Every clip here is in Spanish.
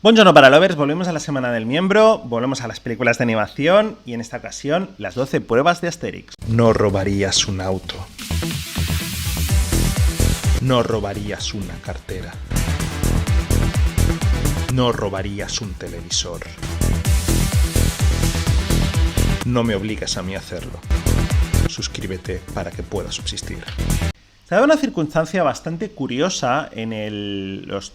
Buongiorno para lovers, volvemos a la semana del miembro, volvemos a las películas de animación y en esta ocasión las 12 pruebas de Asterix. No robarías un auto. No robarías una cartera. No robarías un televisor. No me obligues a mí a hacerlo. Suscríbete para que pueda subsistir. Se da una circunstancia bastante curiosa en los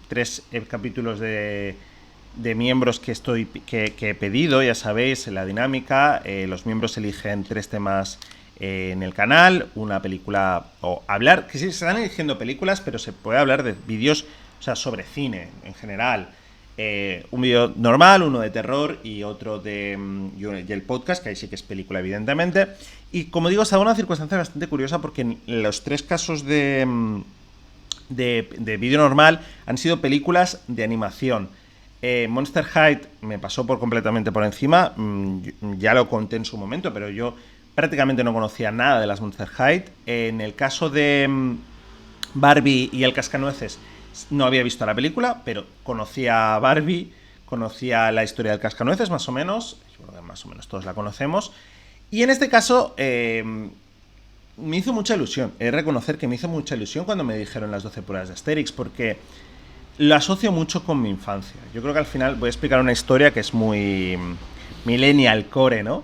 3 capítulos de miembros que he pedido. Ya sabéis, la dinámica, los miembros eligen 3 temas en el canal, una película o hablar, que sí se están eligiendo películas, pero se puede hablar de vídeos, o sea, sobre cine en general. Un vídeo normal, uno de terror y otro y el podcast, que ahí sí que es película, evidentemente. Y como digo, se da una circunstancia bastante curiosa porque en los 3 casos de vídeo normal han sido películas de animación. Monster High me pasó completamente por encima, ya lo conté en su momento, pero yo prácticamente no conocía nada de las Monster High. En el caso de Barbie y el Cascanueces, no había visto la película, pero conocía a Barbie, conocía la historia del Cascanueces, más o menos. Yo creo que más o menos todos la conocemos. Y en este caso, me hizo mucha ilusión. He de reconocer que me hizo mucha ilusión cuando me dijeron las 12 pruebas de Asterix, porque lo asocio mucho con mi infancia. Yo creo que al final voy a explicar una historia que es muy millennial core, ¿no?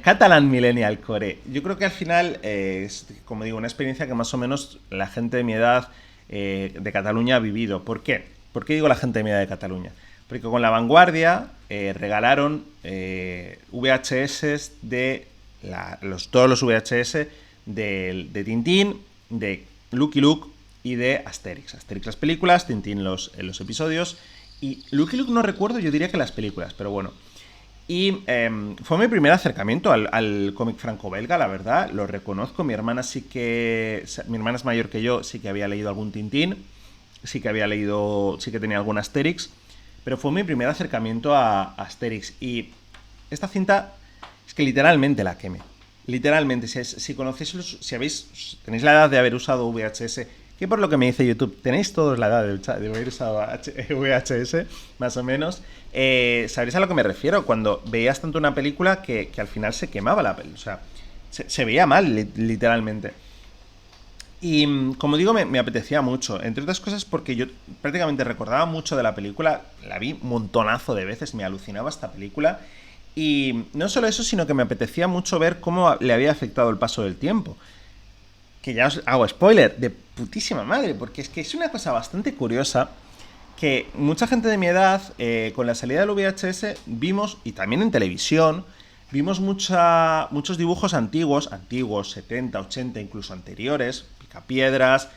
Catalan millennial core. Yo creo que al final es, como digo, una experiencia que más o menos la gente de mi edad de Cataluña ha vivido. ¿Por qué? ¿Por qué digo la gente de mi edad de Cataluña? Porque con La Vanguardia regalaron VHS de todos los VHS de Tintín, de Lucky Luke y de Asterix. Asterix las películas, Tintín los episodios. Y Lucky Luke no recuerdo, yo diría que las películas, pero bueno. Y fue mi primer acercamiento al cómic franco-belga, la verdad, lo reconozco. Mi hermana es mayor que yo, sí que había leído algún Tintín, sí que tenía algún Asterix, pero fue mi primer acercamiento a Asterix. Y esta cinta es que literalmente la quemé. Literalmente, si conocéis, tenéis la edad de haber usado VHS, que por lo que me dice YouTube, tenéis todos la edad de haber usado VHS, más o menos, sabréis a lo que me refiero, cuando veías tanto una película que al final se quemaba la película, o sea, se veía mal, literalmente. Y como digo, me apetecía mucho, entre otras cosas porque yo prácticamente recordaba mucho de la película, la vi un montonazo de veces, me alucinaba esta película, y no solo eso, sino que me apetecía mucho ver cómo le había afectado el paso del tiempo. Que ya os hago spoiler, de putísima madre, porque es que es una cosa bastante curiosa que mucha gente de mi edad, con la salida del VHS, vimos, y también en televisión, vimos muchos dibujos antiguos, 70, 80, incluso anteriores, Picapiedras,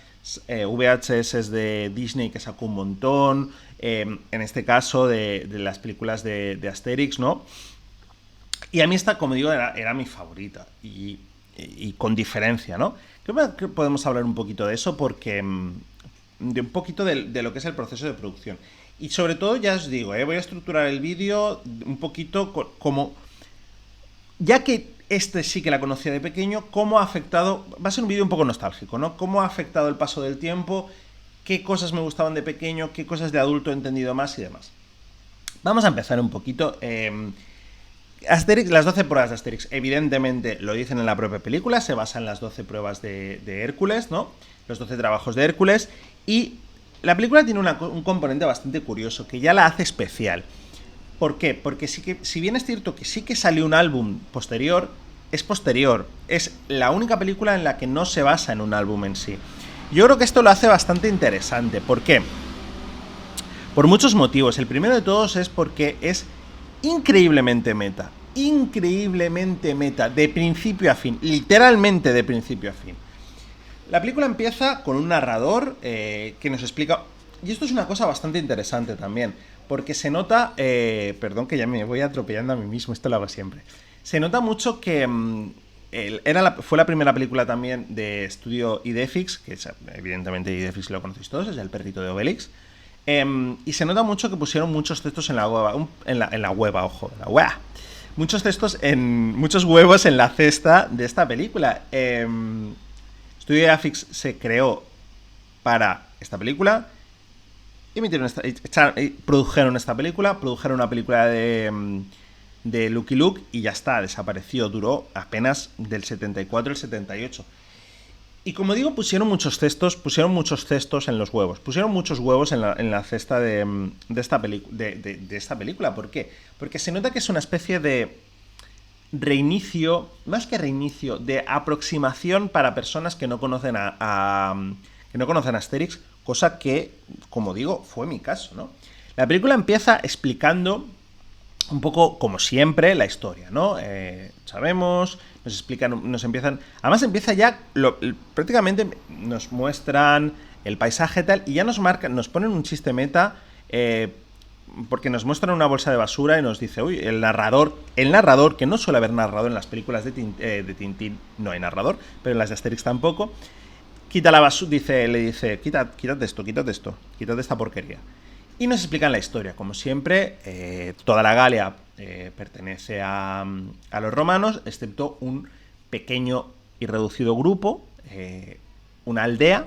VHS de Disney que sacó un montón, en este caso de las películas de Asterix, ¿no? Y a mí esta, como digo, era mi favorita, y con diferencia, ¿no? Creo que podemos hablar un poquito de eso porque de un poquito de lo que es el proceso de producción. Y sobre todo, ya os digo, voy a estructurar el vídeo un poquito como, ya que sí que la conocía de pequeño, cómo ha afectado, va a ser un vídeo un poco nostálgico, ¿no? Cómo ha afectado el paso del tiempo, qué cosas me gustaban de pequeño, qué cosas de adulto he entendido más y demás. Vamos a empezar un poquito. Asterix, las 12 pruebas de Asterix, evidentemente lo dicen en la propia película, se basa en las 12 pruebas de Hércules, ¿no? Los 12 trabajos de Hércules, y la película tiene un componente bastante curioso que ya la hace especial. ¿Por qué? Porque sí que, si bien es cierto que sí que salió un álbum posterior, es la única película en la que no se basa en un álbum en sí. Yo creo que esto lo hace bastante interesante. ¿Por qué? Por muchos motivos. El primero de todos es porque es increíblemente meta, de principio a fin, literalmente de principio a fin. La película empieza con un narrador que nos explica, y esto es una cosa bastante interesante también, porque se nota, perdón que ya me voy atropellando a mí mismo, esto lo hago siempre, se nota mucho que fue la primera película también de estudio Idefix, que evidentemente Idefix lo conocéis todos, es el perrito de Obelix. Y se nota mucho que pusieron muchos textos en la web, muchos textos muchos huevos en la cesta de esta película. Studio Graphics se creó para esta película produjeron esta película, produjeron una película de Lucky Luke y ya está, desapareció, duró apenas del 74 al 78. Y como digo, pusieron muchos cestos en los huevos. Pusieron muchos huevos en la cesta de esta película. ¿Por qué? Porque se nota que es una especie de reinicio, más que reinicio, de aproximación para personas que no conocen que no conocen a Asterix, cosa que, como digo, fue mi caso, ¿no? La película empieza explicando un poco, como siempre, la historia, ¿no? Sabemos, nos explican, nos empiezan... Además empieza ya, prácticamente nos muestran el paisaje tal, y ya nos ponen un chiste meta, porque nos muestran una bolsa de basura y nos dice, uy, el narrador, que no suele haber narrador en las películas de Tintín, no hay narrador, pero en las de Asterix tampoco, quita la basura, le dice, quítate esto, quítate esta porquería. Y nos explican la historia. Como siempre, toda la Galia pertenece a los romanos, excepto un pequeño y reducido grupo, una aldea,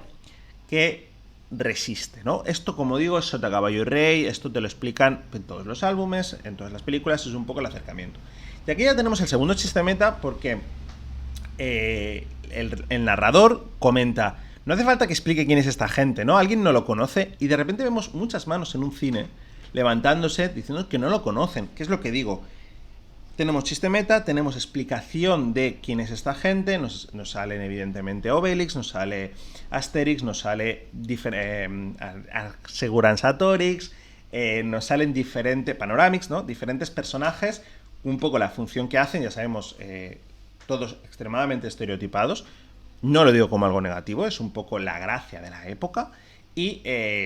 que resiste, ¿no? Esto, como digo, es Sota, Caballo y Rey, esto te lo explican en todos los álbumes, en todas las películas, es un poco el acercamiento. Y aquí ya tenemos el segundo chiste meta, porque el narrador comenta... No hace falta que explique quién es esta gente, ¿no? Alguien no lo conoce y de repente vemos muchas manos en un cine levantándose diciendo que no lo conocen. ¿Qué es lo que digo? Tenemos chiste meta, tenemos explicación de quién es esta gente, nos salen evidentemente Obelix, nos sale Asterix, nos sale Seguranzatorix, nos salen diferentes Panoramix, ¿no? Diferentes personajes, un poco la función que hacen, ya sabemos, todos extremadamente estereotipados. No lo digo como algo negativo, es un poco la gracia de la época. Y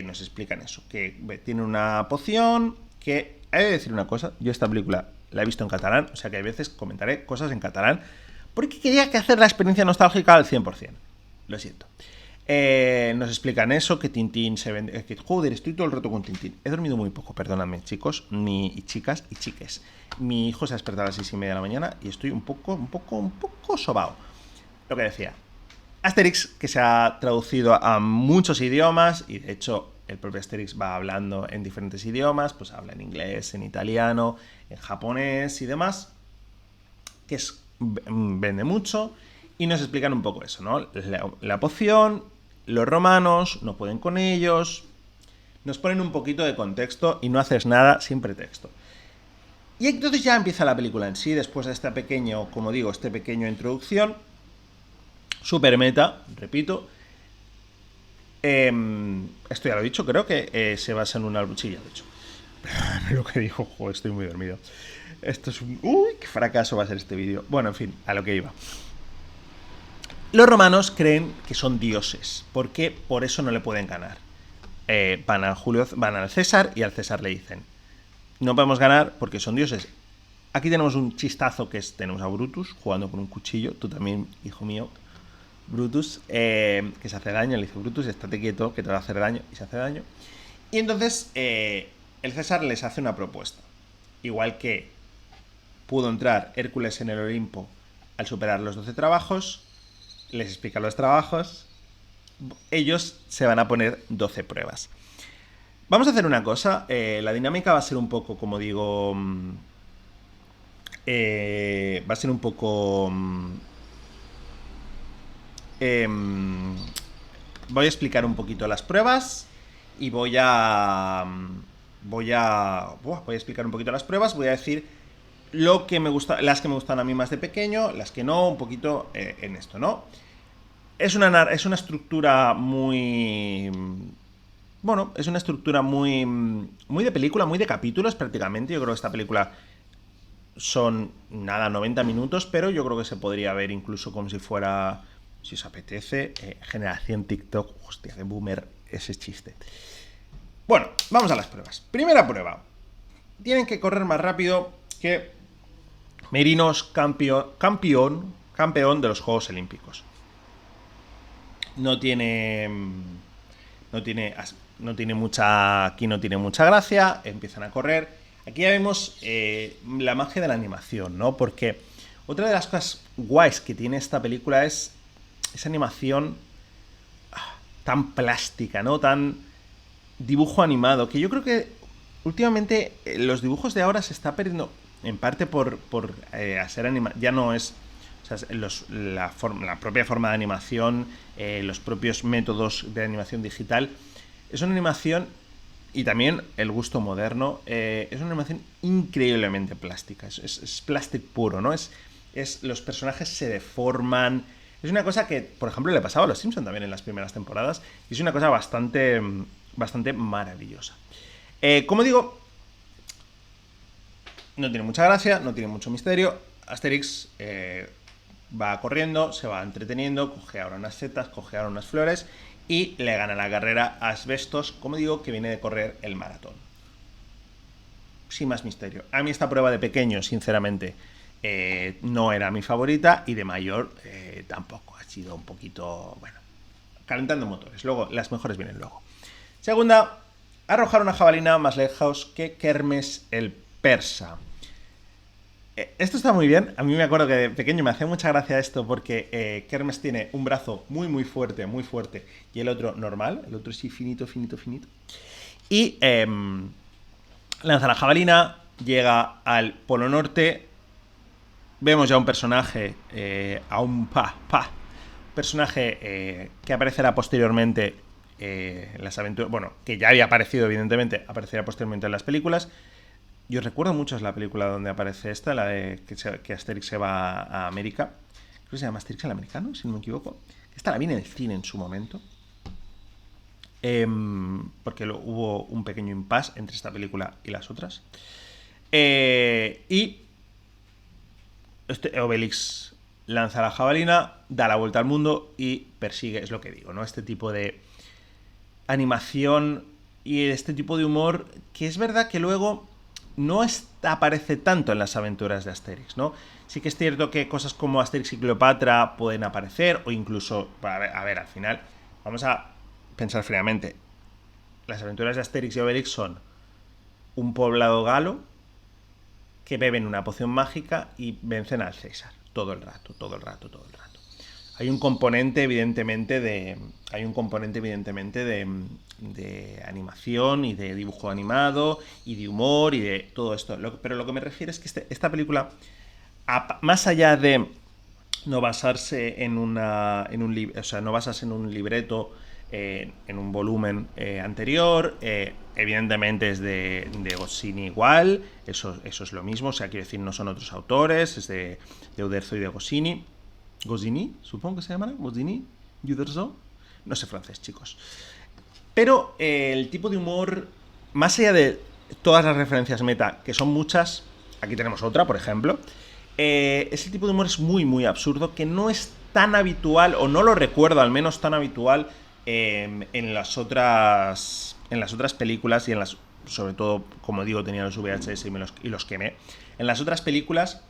nos explican eso, que tiene una poción, que... He de decir una cosa, yo esta película la he visto en catalán, o sea que a veces comentaré cosas en catalán, porque quería que hacer la experiencia nostálgica al 100%. Lo siento. Nos explican eso, que Tintín se vende... Que, joder, estoy todo el rato con Tintín. He dormido muy poco, perdóname, chicos, y chicas y chiques. Mi hijo se ha despertado a las 6:30 de la mañana y estoy un poco sobao. Lo que decía... Asterix, que se ha traducido a muchos idiomas, y de hecho el propio Asterix va hablando en diferentes idiomas, pues habla en inglés, en italiano, en japonés y demás, que vende mucho, y nos explican un poco eso, ¿no? La poción, los romanos no pueden con ellos, nos ponen un poquito de contexto y no haces nada sin pretexto. Y entonces ya empieza la película en sí, después de este pequeño introducción, super meta, repito. Esto ya lo he dicho, creo que se basa en un álbum. Sí, ya lo he dicho. Lo que dijo, joder, estoy muy dormido. Esto es un... Uy, qué fracaso va a ser este vídeo. Bueno, en fin, a lo que iba. Los romanos creen que son dioses, porque por eso no le pueden ganar. Van al César y al César le dicen: no podemos ganar porque son dioses. Aquí tenemos un chistazo tenemos a Brutus jugando con un cuchillo. Tú también, hijo mío. Brutus, que se hace daño, le dice: Brutus, estate quieto, que te va a hacer daño, y se hace daño. Y entonces el César les hace una propuesta. Igual que pudo entrar Hércules en el Olimpo al superar los 12 trabajos, les explica los trabajos, ellos se van a poner 12 pruebas. Vamos a hacer una cosa, la dinámica va a ser un poco, como digo, va a ser un poco... voy a explicar un poquito las pruebas y voy a explicar un poquito las pruebas. Voy a decir lo que me gusta, las que me gustan a mí más de pequeño, las que no, un poquito en esto, ¿no? Es una estructura muy... Bueno, es una estructura muy de película, muy de capítulos prácticamente. Yo creo que esta película son, 90 minutos, pero yo creo que se podría ver incluso como si fuera... Si os apetece, generación TikTok. Hostia, qué boomer ese chiste. Bueno, vamos a las pruebas. Primera prueba. Tienen que correr más rápido que Merinos, campeón de los Juegos Olímpicos. No tiene mucha... Aquí no tiene mucha gracia. Empiezan a correr. Aquí ya vemos la magia de la animación, ¿no? Porque otra de las cosas guays que tiene esta película es esa animación tan plástica, ¿no? Tan dibujo animado, que yo creo que últimamente los dibujos de ahora se está perdiendo en parte por hacer animación. Ya no es, o sea, la propia forma de animación, los propios métodos de animación digital. Es una animación, y también el gusto moderno, es una animación increíblemente plástica. Es plástico puro, ¿no? Los personajes se deforman. Es una cosa que, por ejemplo, le pasaba a los Simpsons también en las primeras temporadas. Y es una cosa bastante maravillosa. Como digo, no tiene mucha gracia, no tiene mucho misterio. Asterix va corriendo, se va entreteniendo, coge ahora unas setas, coge ahora unas flores y le gana la carrera a Asbestos, como digo, que viene de correr el maratón. Sin más misterio. A mí esta prueba de pequeño, sinceramente, no era mi favorita, y de mayor tampoco. Ha sido un poquito, bueno, calentando motores. Luego, las mejores vienen luego. Segunda, arrojar una jabalina más lejos que Kermes el persa. Esto está muy bien. A mí me acuerdo que de pequeño me hacía mucha gracia esto, porque Kermes tiene un brazo muy fuerte, y el otro normal. El otro sí, finito. Y lanza la jabalina, llega al Polo Norte. Vemos ya un personaje, personaje que aparecerá posteriormente en las aventuras. Bueno, que ya había aparecido, evidentemente, aparecerá posteriormente en las películas. Yo recuerdo mucho la película donde aparece esta, la de que Asterix se va a América. Creo que se llama Asterix el Americano, si no me equivoco. Esta la vi en el cine en su momento. Porque hubo un pequeño impasse entre esta película y las otras. Y Obelix lanza la jabalina, da la vuelta al mundo y persigue, es lo que digo, ¿no? Este tipo de animación y este tipo de humor, que es verdad que luego no aparece tanto en las aventuras de Asterix, ¿no? Sí que es cierto que cosas como Asterix y Cleopatra pueden aparecer, o incluso, a ver, al final, vamos a pensar fríamente. Las aventuras de Asterix y Obelix son un poblado galo que beben una poción mágica y vencen al César. Todo el rato. Hay un componente, evidentemente, de animación y de dibujo animado y de humor y de todo esto. Pero lo que me refiero es que esta película, más allá de no basarse en no basarse en un libreto, en un volumen anterior, evidentemente es de Goscinny igual, eso es lo mismo, o sea, quiero decir, no son otros autores, es de Uderzo y de Goscinny. Goscinny, supongo que se llamará, Goscinny, Uderzo, no sé francés, chicos. Pero el tipo de humor, más allá de todas las referencias meta, que son muchas, aquí tenemos otra, por ejemplo, ese tipo de humor es muy absurdo, que no es tan habitual, o no lo recuerdo al menos tan habitual en las otras películas, y sobre todo, como digo, tenía los VHS y los quemé. En las otras películas,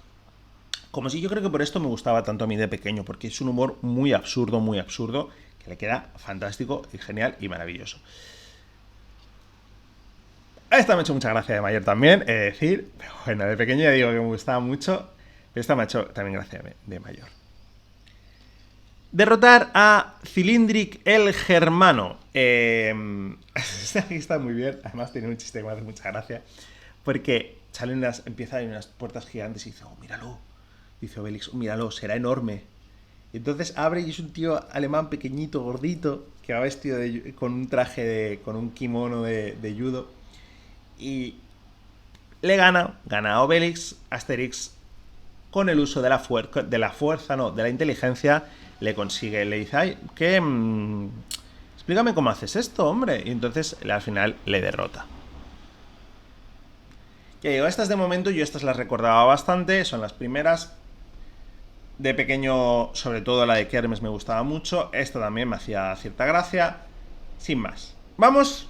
como si yo creo que por esto me gustaba tanto a mí de pequeño, porque es un humor muy absurdo, que le queda fantástico y genial y maravilloso. Esta me ha hecho mucha gracia de mayor también, decir, pero bueno, de pequeño ya digo que me gustaba mucho, pero esta me ha hecho también gracia de mayor. Derrotar a Cylindric el Germano. Está muy bien, además tiene un chiste que me hace mucha gracia, porque empieza a ir unas puertas gigantes y dice, oh, míralo. Dice Obelix, oh, míralo, será enorme. Y entonces abre y es un tío alemán pequeñito, gordito, que va vestido con un traje, con un kimono de judo. Y le gana a Obelix. Asterix, con el uso de la inteligencia, le dice, ay, ¿qué? Explícame cómo haces esto, hombre. Y entonces al final le derrota. Ya digo, estas de momento yo las recordaba bastante, son las primeras. De pequeño, sobre todo la de Kermes me gustaba mucho. Esta también me hacía cierta gracia. Sin más. Vamos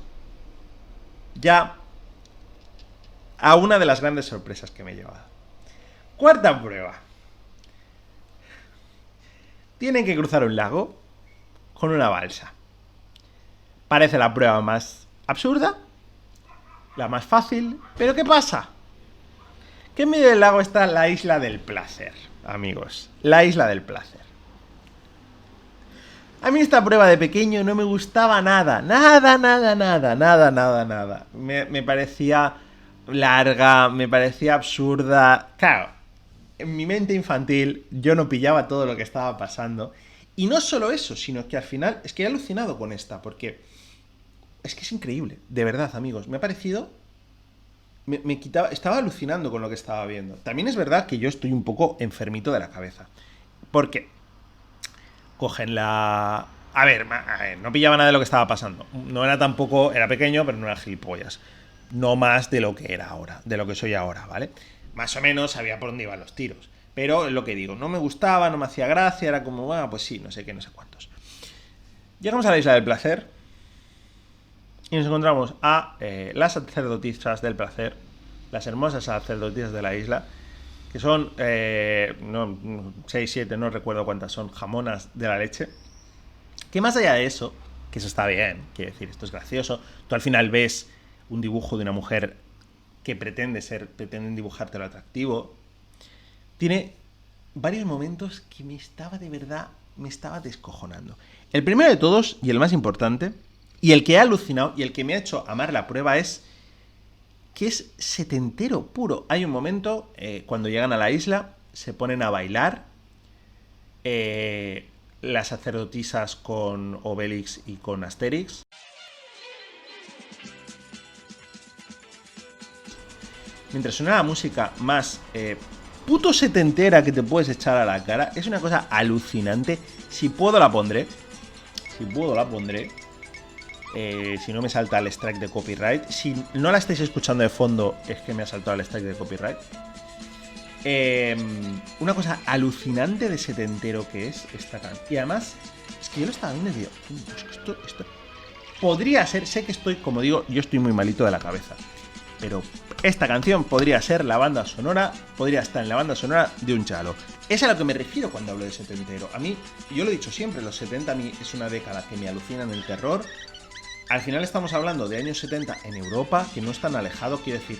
ya a una de las grandes sorpresas que me he llevado. Cuarta prueba. Tienen que cruzar un lago con una balsa. Parece la prueba más absurda, la más fácil, pero ¿qué pasa? Que en medio del lago está la Isla del Placer, amigos. La Isla del Placer. A mí esta prueba de pequeño no me gustaba nada. Nada. Me parecía larga, me parecía absurda. Claro, en mi mente infantil yo no pillaba todo lo que estaba pasando. Y no solo eso, sino que al final es que he alucinado con esta, porque es que es increíble, de verdad, amigos. Me ha parecido... Me quitaba, estaba alucinando con lo que estaba viendo. También es verdad que yo estoy un poco enfermito de la cabeza. Porque cogen la... A ver, no pillaba nada de lo que estaba pasando. No era tampoco... Era pequeño, pero no era gilipollas. No más de lo que era ahora, de lo que soy ahora, ¿vale? Más o menos sabía por dónde iban los tiros. Pero es lo que digo, no me gustaba, no me hacía gracia, era como, bueno, pues sí, no sé qué, no sé cuántos. Llegamos a la Isla del Placer y nos encontramos a las sacerdotisas del placer, las hermosas sacerdotisas de la isla, que son 6, 7, no recuerdo cuántas son, jamonas de la leche. Que más allá de eso, que eso está bien, quiero decir, esto es gracioso, tú al final ves un dibujo de una mujer que pretenden dibujártelo atractivo, tiene varios momentos que me estaba descojonando. El primero de todos, y el más importante, y el que he alucinado, y el que me ha hecho amar la prueba es que es setentero puro. Hay un momento, cuando llegan a la isla, se ponen a bailar, las sacerdotisas con Obelix y con Asterix. Mientras suena la música más puto setentera que te puedes echar a la cara, es una cosa alucinante. Si puedo la pondré. Si no me salta el strike de copyright. Si no la estáis escuchando de fondo, es que me ha saltado el strike de copyright. Una cosa alucinante de setentero que es esta canción. Y además, es que yo lo estaba viendo y digo, esto podría ser, sé que estoy, como digo, yo estoy muy malito de la cabeza, pero esta canción podría ser la banda sonora, podría estar en la banda sonora de un chalo. Es a lo que me refiero cuando hablo de setentero. A mí, yo lo he dicho siempre, los 70 a mí es una década que me alucina en el terror. Al final estamos hablando de años 70 en Europa, que no es tan alejado, quiero decir,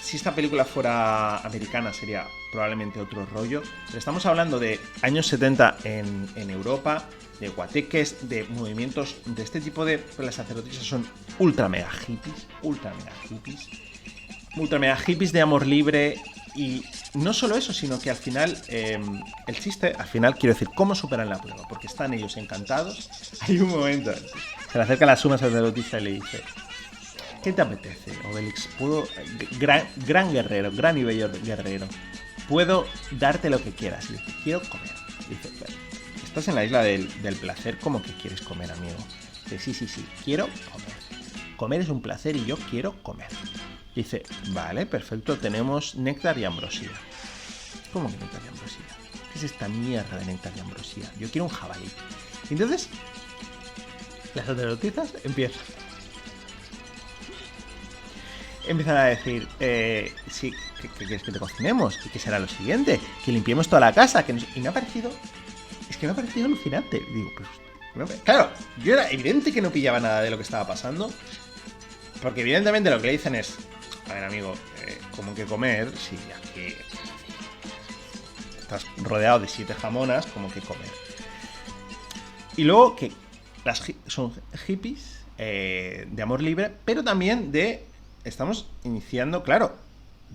si esta película fuera americana sería probablemente otro rollo, pero estamos hablando de años 70 en Europa, de guateques, de movimientos de este tipo de... Pues las sacerdotisas son ultra mega hippies de amor libre. Y no solo eso, sino que al final, el chiste, al final quiero decir, ¿cómo superan la prueba? Porque están ellos encantados. Hay un momento, se le acerca la suma sacerdotisa y le dice: ¿qué te apetece, Obelix? Puedo, gran guerrero, gran y bello guerrero, puedo darte lo que quieras. Le dice: quiero comer. Dice: bueno, estás en la isla del placer, ¿cómo que quieres comer, amigo? Dice: sí, quiero comer. Comer es un placer y yo quiero comer. Dice: vale, perfecto, tenemos néctar y ambrosía. ¿Cómo que néctar y ambrosía? ¿Qué es esta mierda de néctar y ambrosía? Yo quiero un jabalí. Entonces, las sacerdotisas empiezan a decir, sí, ¿qué quieres que te cocinemos? ¿Y qué será lo siguiente? Que limpiemos toda la casa. Y me ha parecido alucinante. Digo, pues, claro, yo era evidente que no pillaba nada de lo que estaba pasando, porque evidentemente lo que le dicen es: a ver, amigo, ¿cómo que comer? Si aquí estás rodeado de 7 jamonas, ¿cómo que comer? Y luego que son hippies de amor libre, pero también estamos iniciando, claro,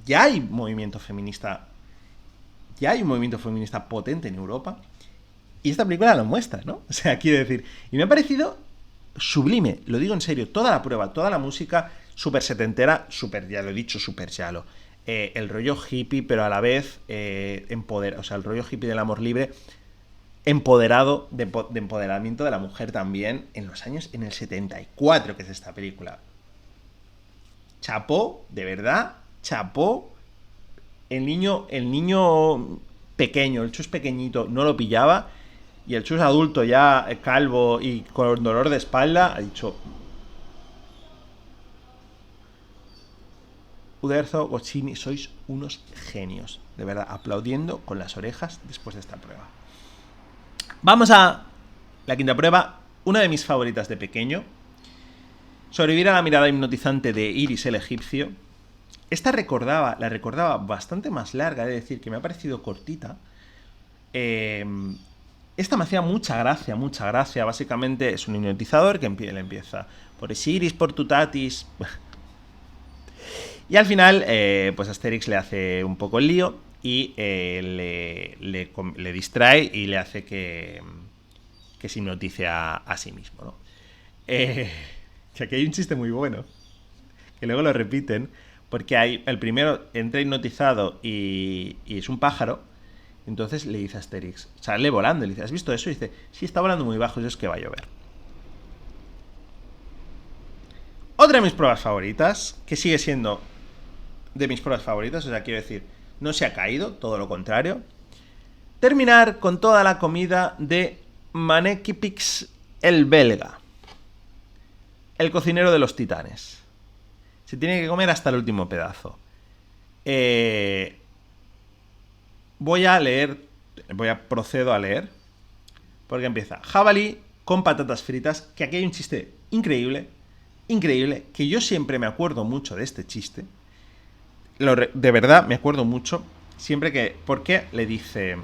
ya hay un movimiento feminista potente en Europa, y esta película lo muestra, ¿no? O sea, quiero decir, y me ha parecido sublime, lo digo en serio, toda la prueba, toda la música súper setentera, súper, ya lo he dicho, súper chalo. El rollo hippie, pero a la vez o sea, el rollo hippie del amor libre, empoderado, de empoderamiento de la mujer también, en el 74, que es esta película. Chapó, de verdad, chapó. El niño pequeño, el chus pequeñito, no lo pillaba, y el chus adulto ya calvo y con dolor de espalda ha dicho: Uderzo, Goscinny, sois unos genios, de verdad, aplaudiendo con las orejas después de esta prueba. Vamos a la quinta prueba, una de mis favoritas de pequeño: sobrevivir a la mirada hipnotizante de Iris el egipcio. Esta la recordaba bastante más larga, es decir, que me ha parecido cortita. Es esta me hacía mucha gracia, mucha gracia. Básicamente es un hipnotizador que le empieza por Isiris, por Tutatis. Y al final, pues Asterix le hace un poco el lío y le distrae y le hace que se hipnotice a sí mismo, ¿no? Que aquí hay un chiste muy bueno, que luego lo repiten, porque hay el primero entra hipnotizado y es un pájaro. Entonces le dice a Asterix, sale volando, le dice, ¿has visto eso? Y dice, sí, está volando muy bajo, eso es que va a llover. Otra de mis pruebas favoritas, que sigue siendo de mis pruebas favoritas, o sea, quiero decir, no se ha caído, todo lo contrario. Terminar con toda la comida de Manekipix el belga, el cocinero de los titanes. Se tiene que comer hasta el último pedazo. Procedo a leer, porque empieza jabalí con patatas fritas, que aquí hay un chiste increíble, que yo siempre me acuerdo mucho de este chiste. De verdad me acuerdo mucho, siempre que... Porque le dice...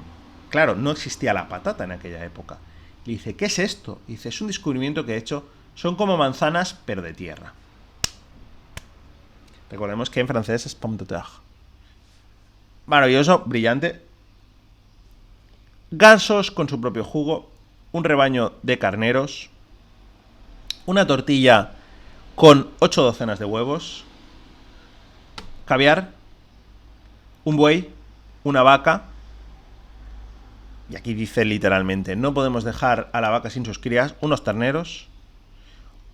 Claro, no existía la patata en aquella época. Le dice, ¿qué es esto? Y dice, es un descubrimiento que he hecho, son como manzanas, pero de tierra. Recordemos que en francés es pomme de terre. Maravilloso, brillante. Gansos con su propio jugo, un rebaño de carneros, una tortilla con 8 docenas de huevos, caviar, un buey, una vaca, y aquí dice literalmente, no podemos dejar a la vaca sin sus crías, unos terneros,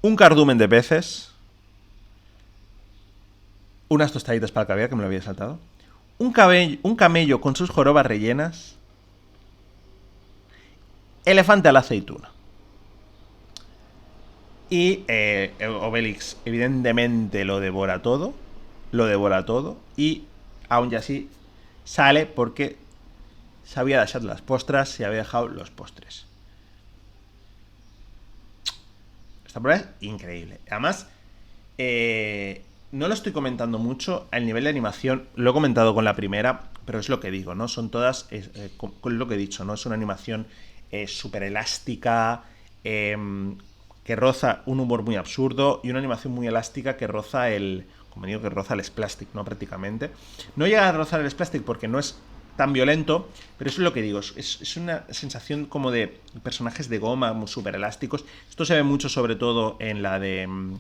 un cardumen de peces, unas tostaditas para el caviar, que me lo había saltado, un camello con sus jorobas rellenas, elefante a la aceituna. Y Obelix evidentemente lo devora todo, y aún así sale porque se había dejado las postras, se había dejado los postres. Esta prueba es increíble. Además, no lo estoy comentando mucho. El nivel de animación lo he comentado con la primera, pero es lo que digo, ¿no? Son todas, con lo que he dicho, ¿no? Es una animación súper elástica, que roza un humor muy absurdo y una animación muy elástica que roza como digo, que roza el splastic, ¿no? Prácticamente. No llega a rozar el splastic porque no es tan violento, pero eso es lo que digo, es una sensación como de personajes de goma súper elásticos. Esto se ve mucho sobre todo en la de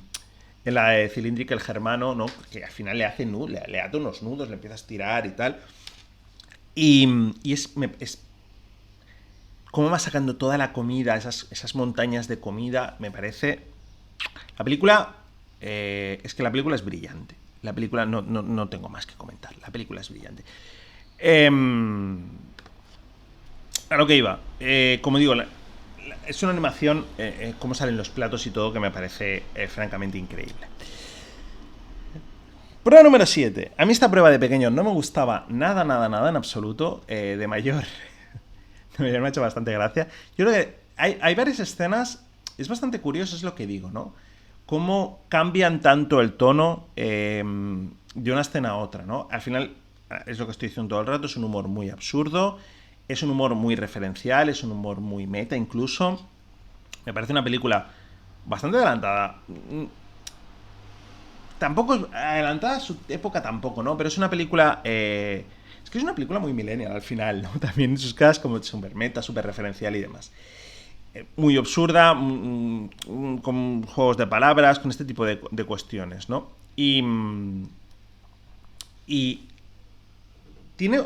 Cylindric el Germano, ¿no? Que al final le ata unos nudos, le empieza a estirar y tal. Y es cómo va sacando toda la comida, esas montañas de comida, me parece... La película... es que la película es brillante. La película no tengo más que comentar. La película es brillante. A lo que iba. Como digo, es una animación, cómo salen los platos y todo, que me parece francamente increíble. Prueba número 7. A mí esta prueba de pequeño no me gustaba nada en absoluto. De mayor me ha hecho bastante gracia. Yo creo que hay varias escenas. Es bastante curioso, es lo que digo, ¿no? Cómo cambian tanto el tono de una escena a otra, ¿no? Al final, es lo que estoy diciendo todo el rato, es un humor muy absurdo, es un humor muy referencial, es un humor muy meta incluso. Me parece una película bastante adelantada. Tampoco adelantada a su época tampoco, ¿no? Pero es una película... es que es una película muy millennial al final, ¿no? También en sus casos como súper meta, súper referencial y demás. Muy absurda, con juegos de palabras, con este tipo de cuestiones, ¿no? Y tiene...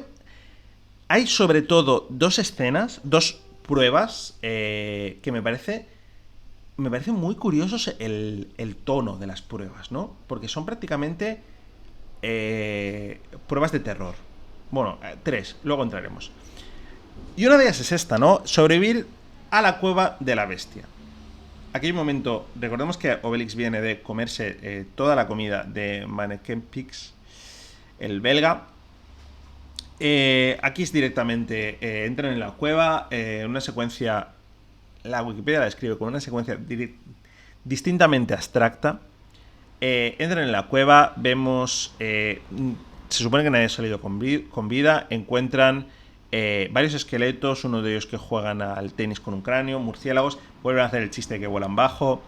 Hay sobre todo dos escenas, dos pruebas que me parece muy curiosos el tono de las pruebas, ¿no? Porque son prácticamente pruebas de terror. Bueno, 3, luego entraremos. Y una de ellas es esta, ¿no? Sobrevivir a la cueva de la bestia. Aquí hay un momento, recordemos que Obelix viene de comerse toda la comida de Manekipix, el belga. Aquí es directamente, entran en la cueva, una secuencia, la Wikipedia la describe como una secuencia distintamente abstracta. Entran en la cueva, vemos, se supone que nadie ha salido con vida, encuentran varios esqueletos, uno de ellos que juegan al tenis con un cráneo, murciélagos, vuelven a hacer el chiste de que vuelan bajo.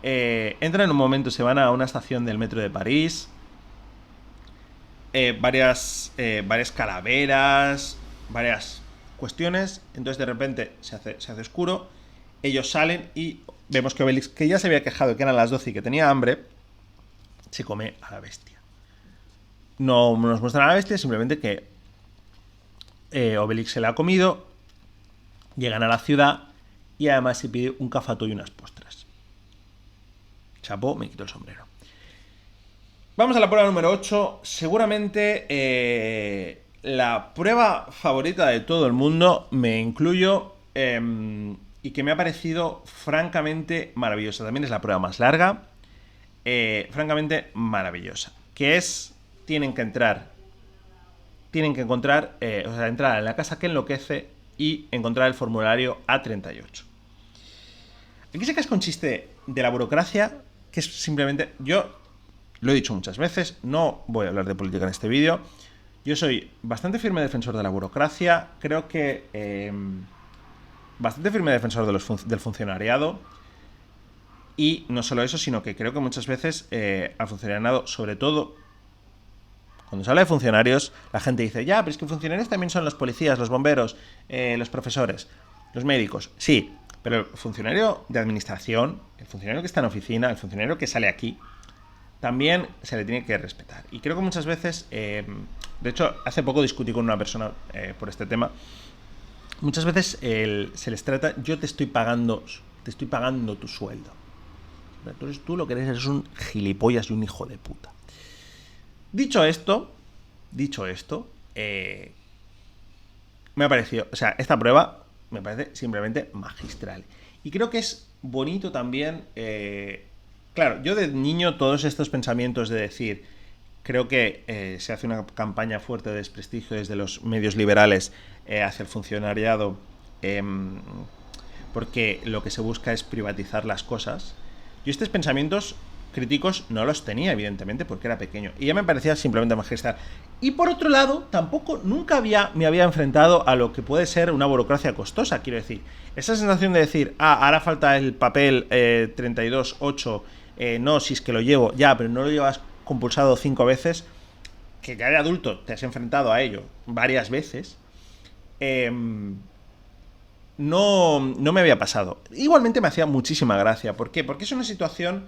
Entran en un momento, se van a una estación del metro de París. Varias calaveras, varias cuestiones. Entonces de repente se hace oscuro. Ellos salen y vemos que Obelix, que ya se había quejado de que eran las 12 y que tenía hambre, se come a la bestia. No nos muestran a la bestia, simplemente que Obelix se la ha comido. Llegan a la ciudad y además se pide un cafato y unas postras. Chapó, me quito el sombrero. Vamos a la prueba número 8. Seguramente la prueba favorita de todo el mundo, me incluyo, y que me ha parecido francamente maravillosa. También es la prueba más larga. Francamente maravillosa. Que es, tienen que encontrar, entrar en la casa que enloquece y encontrar el formulario A38. Aquí se casca un chiste de la burocracia, que es simplemente, yo lo he dicho muchas veces, no voy a hablar de política en este vídeo. Yo soy bastante firme defensor de la burocracia, creo que bastante firme defensor del funcionariado. Y no solo eso, sino que creo que muchas veces al funcionariado, sobre todo cuando se habla de funcionarios, la gente dice, ya, pero es que funcionarios también son los policías, los bomberos, los profesores, los médicos. Sí, pero el funcionario de administración, el funcionario que está en oficina, el funcionario que sale aquí, también se le tiene que respetar. Y creo que muchas veces, de hecho, hace poco discutí con una persona por este tema. Muchas veces se les trata, yo te estoy pagando tu sueldo. Entonces tú lo que eres es un gilipollas y un hijo de puta. Dicho esto, me ha parecido, o sea, esta prueba me parece simplemente magistral. Y creo que es bonito también, claro, yo de niño todos estos pensamientos de decir, creo que se hace una campaña fuerte de desprestigio desde los medios liberales hacia el funcionariado, porque lo que se busca es privatizar las cosas. Yo estos pensamientos críticos no los tenía, evidentemente, porque era pequeño. Y ya me parecía simplemente magistral. Y por otro lado, nunca me había enfrentado a lo que puede ser una burocracia costosa, quiero decir. Esa sensación de decir, ahora falta el papel 32.8, no, si es que lo llevo, ya, pero no lo llevas compulsado 5 veces, que ya de adulto te has enfrentado a ello varias veces, no me había pasado. Igualmente me hacía muchísima gracia. ¿Por qué? Porque es una situación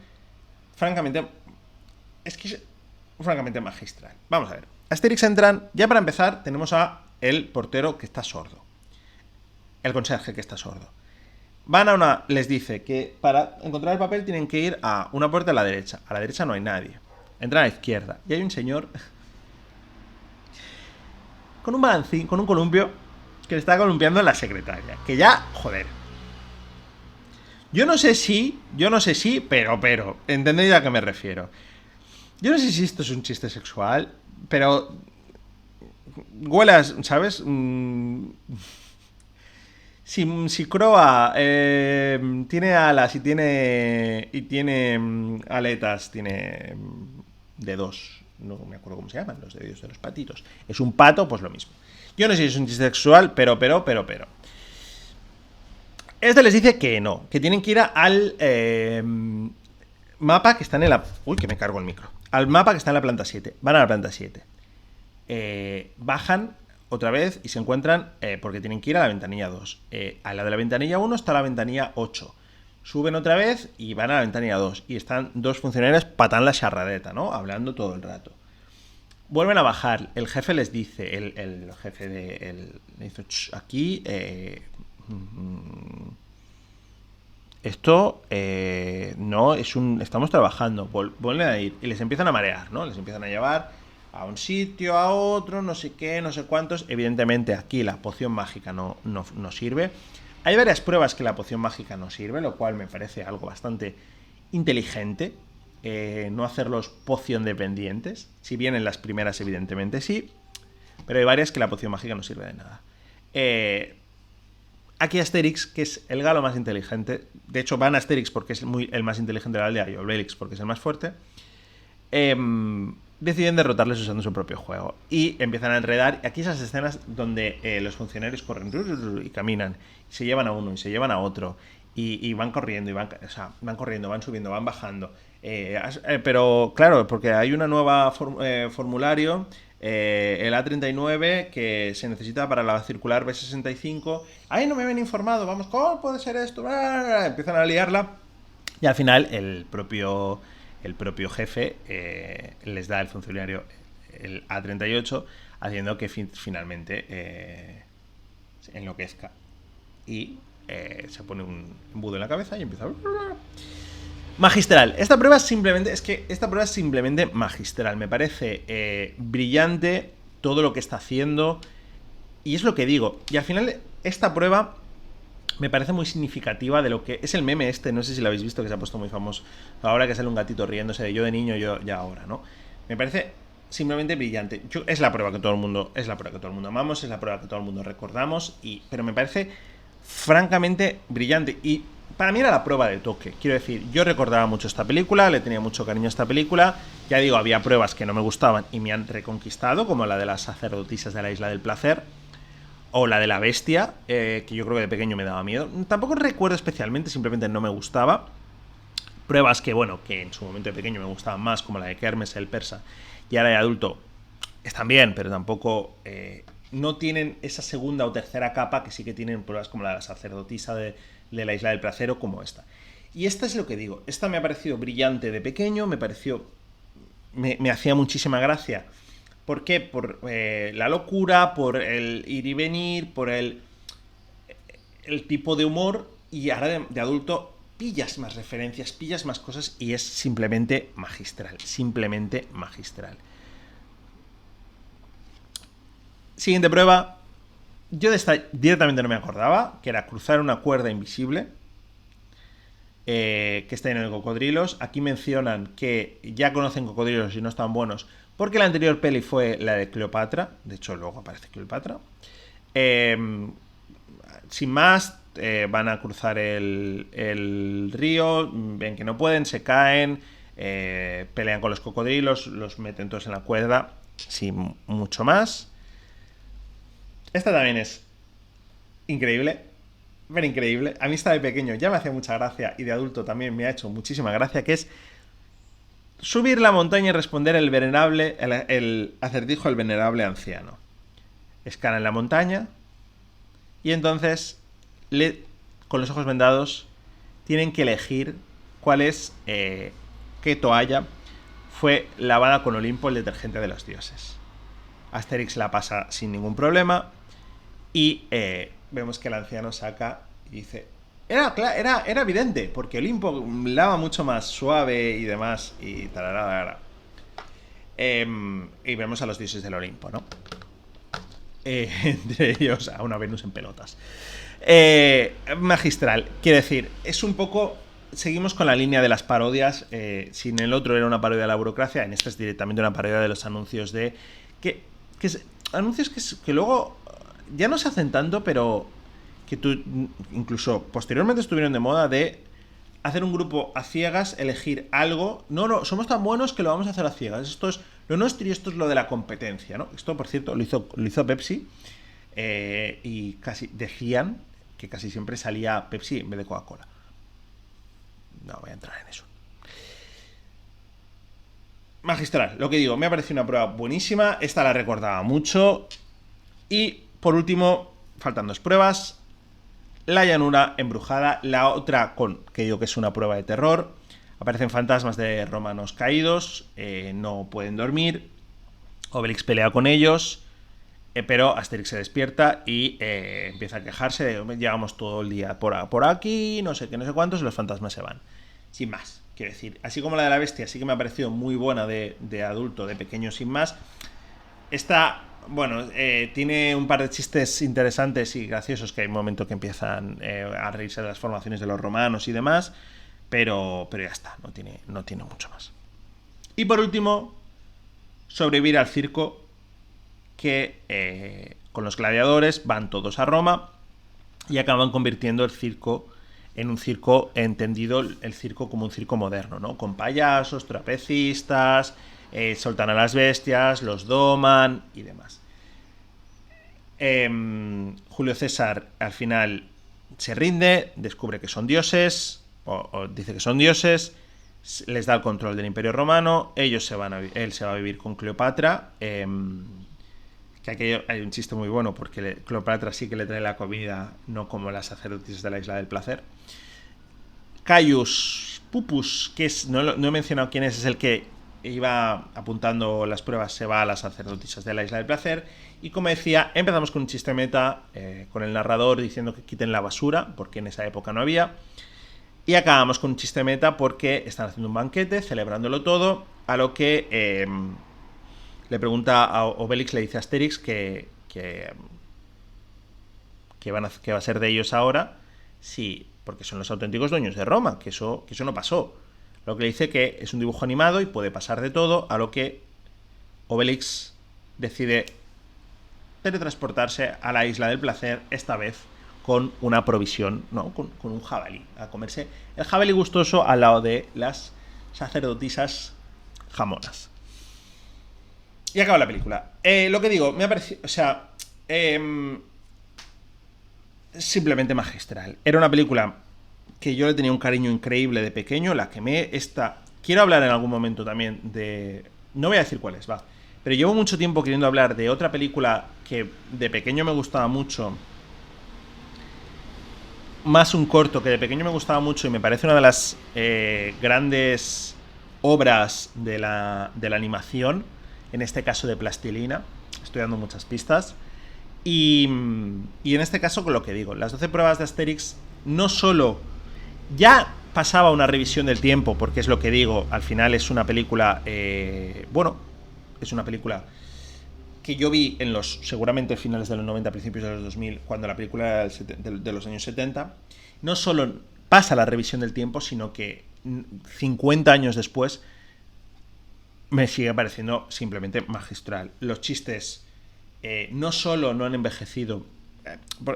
francamente magistral. Vamos a ver. Asterix entran, ya para empezar tenemos a el portero que está sordo, el conserje que está sordo. Les dice que para encontrar el papel tienen que ir a una puerta a la derecha no hay nadie. Entran a la izquierda y hay un señor con un balancín, con un columpio, que le está columpiando a la secretaria. Que ya, joder. Yo no sé si, pero, ¿entendéis a qué me refiero? Yo no sé si esto es un chiste sexual, pero huelas, ¿sabes? Si Croa tiene alas y tiene aletas, tiene dedos, no me acuerdo cómo se llaman, los dedos de los patitos. Es un pato, pues lo mismo. Yo no sé si es un chiste sexual, pero. Este les dice que no, que tienen que ir al mapa que está en la... Uy, que me cargo el micro. Al mapa que está en la planta 7. Van a la planta 7. Bajan otra vez y se encuentran, porque tienen que ir a la ventanilla 2. A la de la ventanilla 1 está la ventanilla 8. Suben otra vez y van a la ventanilla 2. Y están dos funcionarios patán la charradeta, ¿no? Hablando todo el rato. Vuelven a bajar. El jefe les dice, el jefe le dice, aquí... esto no es estamos trabajando. Vuelven a ir y les empiezan a marear, ¿no? Les empiezan a llevar a un sitio, a otro, no sé qué, no sé cuántos. Evidentemente aquí la poción mágica no sirve. Hay varias pruebas que la poción mágica no sirve, lo cual me parece algo bastante inteligente. No hacerlos poción dependientes. Si bien en las primeras evidentemente sí, pero hay varias que la poción mágica no sirve de nada. Aquí Asterix, que es el galo más inteligente, de hecho van a Asterix porque es el más inteligente de la aldea y Obelix porque es el más fuerte, deciden derrotarles usando su propio juego. Y empiezan a enredar. Aquí esas escenas donde los funcionarios corren y caminan. Y se llevan a uno y se llevan a otro. Y van corriendo, van corriendo, van subiendo, van bajando. Pero claro, porque hay una nueva formulario, el A39, que se necesita para la circular B65. ¡Ay, no me habían informado! Vamos, ¿cómo puede ser esto? Empiezan a liarla. Y al final el propio jefe les da al funcionario el A38, haciendo que finalmente se enloquezca y se pone un embudo en la cabeza y empieza a... Magistral. Esta prueba es simplemente magistral. Me parece brillante todo lo que está haciendo. Y es lo que digo. Y al final esta prueba me parece muy significativa de lo que es el meme este. No sé si lo habéis visto, que se ha puesto muy famoso ahora, que sale un gatito riéndose de yo de niño, yo ya ahora, ¿no? Me parece simplemente brillante. Es la prueba que todo el mundo amamos, es la prueba que todo el mundo recordamos, pero me parece francamente brillante. Y para mí era la prueba de toque. Quiero decir, yo recordaba mucho esta película, le tenía mucho cariño a esta película. Ya digo, había pruebas que no me gustaban y me han reconquistado, como la de las sacerdotisas de la Isla del Placer, o la de la bestia, que yo creo que de pequeño me daba miedo. Tampoco recuerdo especialmente, simplemente no me gustaba. Pruebas que, bueno, que en su momento de pequeño me gustaban más, como la de Kermes el persa, y ahora de adulto están bien, pero tampoco no tienen esa segunda o tercera capa que sí que tienen pruebas como la de la sacerdotisa de la Isla del Placer o como esta. Y esta es lo que digo, esta me ha parecido brillante de pequeño, me hacía muchísima gracia. ¿Por qué? Por la locura, por el ir y venir, por el tipo de humor, y ahora de adulto pillas más referencias, pillas más cosas y es simplemente magistral, simplemente magistral. Siguiente prueba. Yo de esta directamente no me acordaba, que era cruzar una cuerda invisible, que está lleno de cocodrilos. Aquí mencionan que ya conocen cocodrilos y no están buenos, porque la anterior peli fue la de Cleopatra. De hecho, luego aparece Cleopatra. Sin más, van a cruzar el río, ven que no pueden, se caen, pelean con los cocodrilos, los meten todos en la cuerda, sin mucho más. Esta también es increíble, pero increíble. A mí esta de pequeño ya me hacía mucha gracia y de adulto también me ha hecho muchísima gracia, que es subir la montaña y responder el acertijo al venerable anciano. Escalan la montaña y entonces, con los ojos vendados, tienen que elegir cuál es, qué toalla fue lavada con Olimpo, el detergente de los dioses. Asterix la pasa sin ningún problema y vemos que el anciano saca y dice: era evidente, porque Olimpo lava mucho más suave y demás, y tararara. Y vemos a los dioses del Olimpo, ¿no? Entre ellos a una Venus en pelotas. Magistral, quiero decir, es un poco... Seguimos con la línea de las parodias. Si en el otro era una parodia de la burocracia, en esta es directamente una parodia de los anuncios de... anuncios que luego ya no se hacen tanto, pero que incluso posteriormente estuvieron de moda, de hacer un grupo a ciegas, elegir algo. No, somos tan buenos que lo vamos a hacer a ciegas. Esto es lo nuestro y esto es lo de la competencia, ¿no? Esto, por cierto, lo hizo Pepsi, y casi decían que casi siempre salía Pepsi en vez de Coca-Cola. No voy a entrar en eso. Magistral, lo que digo, me ha parecido una prueba buenísima. Esta la recordaba mucho. Y por último, faltan dos pruebas. La llanura embrujada, la otra que digo que es una prueba de terror. Aparecen fantasmas de romanos caídos, no pueden dormir. Obelix pelea con ellos, pero Asterix se despierta y empieza a quejarse de: llegamos todo el día por aquí, no sé qué, no sé cuántos, y los fantasmas se van. Sin más, quiero decir, así como la de la bestia sí que me ha parecido muy buena de adulto, de pequeño, sin más. Esta, bueno, tiene un par de chistes interesantes y graciosos, que hay un momento que empiezan a reírse de las formaciones de los romanos y demás, pero ya está, no tiene mucho más. Y por último, sobrevivir al circo, que con los gladiadores van todos a Roma y acaban convirtiendo el circo en un circo, entendido el circo como un circo moderno, ¿no? Con payasos, trapecistas, soltan a las bestias, los doman y demás. Julio César al final se rinde, descubre que son dioses, o dice que son dioses, les da el control del Imperio Romano, él se va a vivir con Cleopatra, que aquello, hay un chiste muy bueno porque Cleopatra sí que le trae la comida, no como las sacerdotisas de la Isla del Placer. Caius Pupus, que no he mencionado quién es el que iba apuntando las pruebas, se va a las sacerdotisas de la Isla del Placer. Y como decía, empezamos con un chiste meta, con el narrador diciendo que quiten la basura, porque en esa época no había. Y acabamos con un chiste meta porque están haciendo un banquete, celebrándolo todo, a lo que le pregunta a Obelix, le dice a Asterix que va a ser de ellos ahora, sí, porque son los auténticos dueños de Roma, que eso no pasó. Lo que le dice que es un dibujo animado y puede pasar de todo, a lo que Obelix decide teletransportarse a la Isla del Placer, esta vez con una provisión, no, con un jabalí, a comerse el jabalí gustoso al lado de las sacerdotisas jamonas. Y acaba la película. Lo que digo, me ha parecido, o sea, simplemente magistral. Era una película que yo le tenía un cariño increíble de pequeño, la quemé. Quiero hablar en algún momento también de... No voy a decir cuál es, va. Pero llevo mucho tiempo queriendo hablar de otra película que de pequeño me gustaba mucho. Más un corto que de pequeño me gustaba mucho y me parece una de las grandes obras de la animación, en este caso de plastilina. Estoy dando muchas pistas. Y en este caso, con lo que digo, las 12 pruebas de Asterix no solo ya pasaba una revisión del tiempo, porque es lo que digo, al final es una película, es una película que yo vi en seguramente finales de los 90, principios de los 2000, cuando la película era de los años 70, no solo pasa la revisión del tiempo, sino que 50 años después me sigue pareciendo simplemente magistral. Los chistes no solo no han envejecido,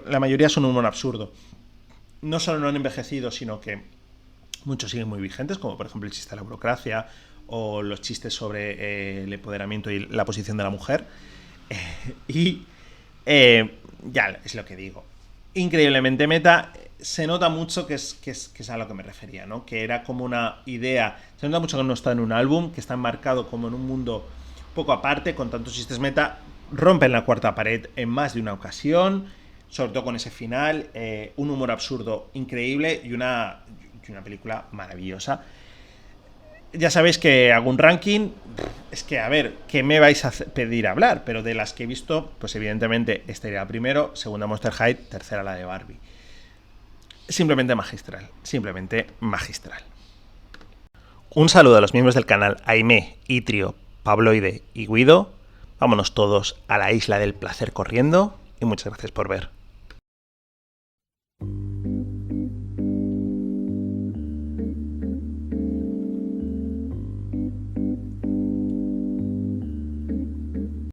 la mayoría son humor absurdo, no solo no han envejecido, sino que muchos siguen muy vigentes, como por ejemplo el chiste de la burocracia o los chistes sobre el empoderamiento y la posición de la mujer. Ya es lo que digo. Increíblemente meta. Se nota mucho que es a lo que me refería, ¿no? Que era como una idea. Se nota mucho que no está en un álbum, que está enmarcado como en un mundo poco aparte, con tantos chistes meta. Rompen la cuarta pared en más de una ocasión, sobre todo con ese final, un humor absurdo increíble y una película maravillosa. Ya sabéis que hago un ranking. Es que, a ver, ¿qué me vais a pedir hablar? Pero de las que he visto, pues evidentemente esta iría primero, segunda Monster High, tercera la de Barbie. Simplemente magistral, simplemente magistral. Un saludo a los miembros del canal Aimé, Itrio, Pabloide y Guido. Vámonos todos a la Isla del Placer corriendo y muchas gracias por ver.